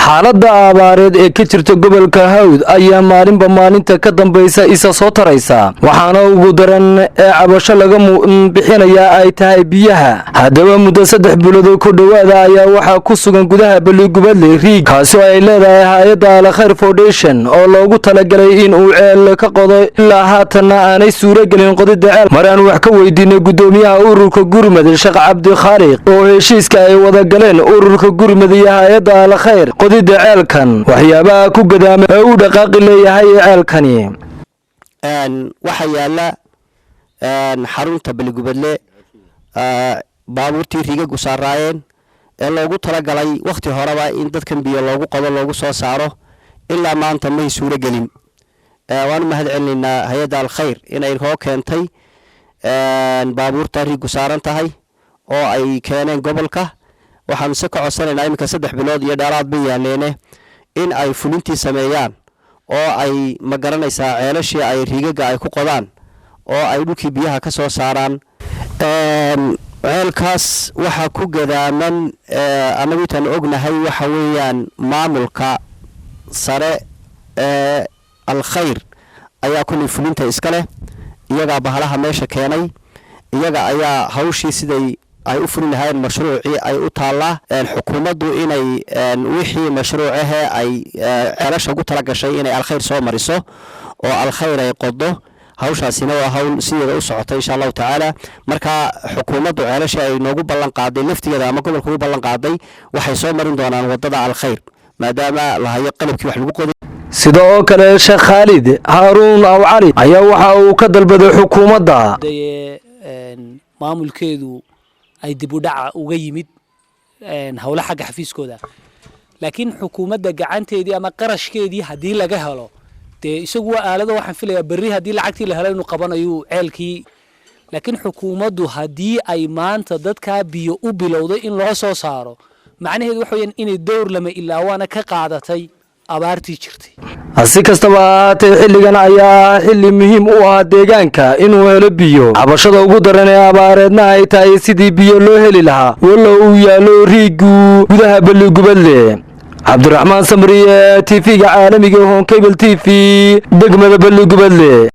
xaaladda abaareed ee ka jirta gobolka Hawd ayaa maalinba maalinta ka dambaysa isa soo taraysa waxaana ugu daran ee cabasho laga bixinaya ay tahay biyaha hadaba muddo 3 bilood ku dhawaada ayaa waxa ku sugan gudaha Balligubadle Riig kaasoo ay leedahay hay'adda Al-Khayr Foundation oo loogu talagalay in uu ceel ka qodo ilaa haatan aanay suuragelin qodida ceel maraan wax ka weydiinay gudoomiyaha ururka gurmad Sheekh Cabdi Khaliq oo heshiiska ay wada galeen ururka gurmad iyo hay'adda Al-Khayr qodida ceelkan waxyaabaha ku gadaamay oo dhaqaaqi leeyahay ceelkani waxa yaala xarunta Balligubadle baabuurtii Riiga u saarayeen ee loogu talagalay waqti horeba in dadkan biyo loogu qodo loogu soo saaro ilaa maanta ma suuragelin waan mahad celinaa hay'adda Al-Khayr inay hoo keentay baabuurta Riigu saaran tahay oo ay keeneen gobolka waxaan si ka codsanaynaa imika 3 bilood iyo dheeraad bayaaneene in ay fulintii sameeyaan oo ay ma garanaysaa ceelashii ay Riigaga ay ku qodaan oo ay dhulkii biyaha ka soo saaraan ceelkaas waxa ku gadaaman anagu tan ognahay waxa weeyaan maamulka sare Al-Khayr ayaa kulli fulinta iska leh iyaga bahalaha meesha keenay iyaga ayaa hawshii siday ay u fulin lahayn mashruuci ay u taala xukuumaddu inay wixii mashruucaha ay ceelasha ugu tala gashay inay Al-Khayr soo mariso oo Al-Khayr ay qodo hawshaasina waa hawl sideeda u socota insha Allah taala marka xukuumaddu ceelasha ay noogu ballan qaaday laftigeeda ama gobolka ugu ballan qaaday waxay soo marin doonaan wadada Al-Khayr maadaama la hayo qalabkii wax lagu qoday sidoo kale Sheekh Khalid Harun aw Ali ayaa waxa uu ka dalbaday xukuumadda maamulkeedu ay dib u dhac uga yimid hawla xagga xafiiskooda laakiin xukuumadda gacanteedii ama qarashkeedii hadii laga helo isagu waa aalada waxaan filayaa bari hadii lacagtii la helo inuu qabanayo ceelkii laakiin xukuumaddu hadii ay maanta dadka biyo u bilowday in loo soo saaro macnaheedu waxa weeyaan inay door lama ilaa waana ka qaadatay abaartii jirtay si kastaba ahaatee xilligan ayaa xilli muhiim u ah deegaanka inuu helo biyo cabashada ugu daran ee abaareedna ay tahay sidii biyo loo heli lahaa walla uu yaalo Riigu gudaha Balligubadle Cabdiraxmaan Samriye TV-ga caalamiga Home Cable TV degmada Balligubadle